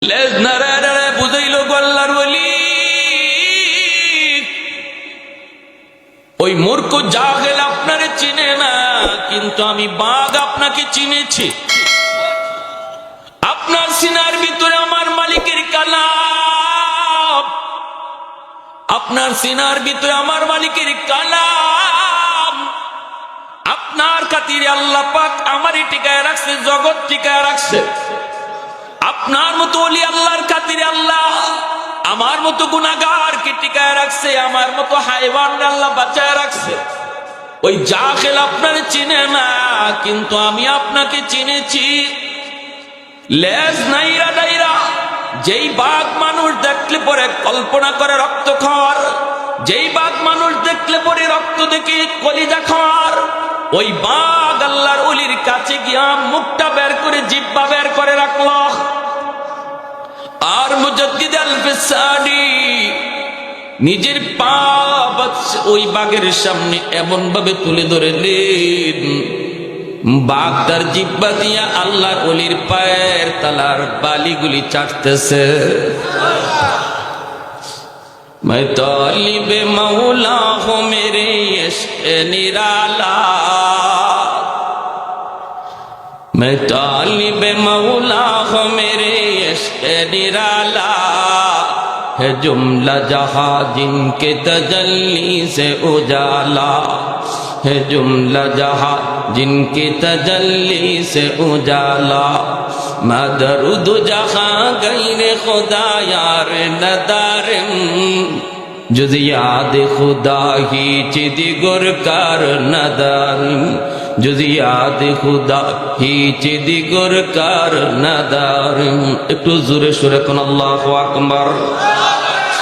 লেজ নাড়ায় নাড়ায় বুঝাইল আল্লাহর ওলি। ওই মূর্খ জাহেল আপনারে চিনে না, কিন্তু আমি বাঘ আপনাকে চিনেছি। আপনার সিনার ভিতরে আমার মালিকের কালাম, আপনার সিনার ভিতরে আমার মালিকের কালাম। আপনার খাতিরে আল্লাহ পাক আমারই টিকায় রাখছে, জগৎ টিকায় রাখছে। আপনার মতো ওলি আল্লাহর খাতিরে আল্লাহ আমার মতো গুনাহগারকে টিকায় রাখছে, আমার মতো হায়ওয়ান আল্লাহ বাঁচায় রাখছে। ওই জাহেল আপনারে চিনে না, কিন্তু আমি আপনাকে চিনেছি। লেজ নাইরা নাইরা যেই বাঘ মানুষ দেখলে পরে কল্পনা করে রক্ত খাওয়ার, যেই বাঘ মানুষ দেখলে পরে রক্ত দেখে কলিজা খাওয়ার, ওই বাঘ আল্লাহর ওলির কাছে গিয়া মুখটা বের করে জিহ্বা বের করে রাখল। আর মুজাদ্দিদ আল-ফিসানি নিজের পা ওই বাঘের সামনে এমন ভাবে তুলে ধরলেন, বাঘ তার জিহ্বা দিয়া আল্লাহর ওলির পায়ের তালার বালিগুলি চাটতেছে। मैं तालिब मौला हूँ मेरे इश्क़ निराला, मैं तालिब मौला हूँ मेरे इश्क़ निराला, है जुमला जहाँ जिनके तजल्ली से उजाला, है जुमला जहाँ जिनके तजल्ली से उजाला, मदरुद जहाँ गैर खुदा यार नदारम, जुज़ याद खुदा ही चिदी गुरकार नदारम, जुज़ याद खुदा ही चिदी गुरकार नदारम। একটু জোরে সুরে কোন আল্লাহু আকবার।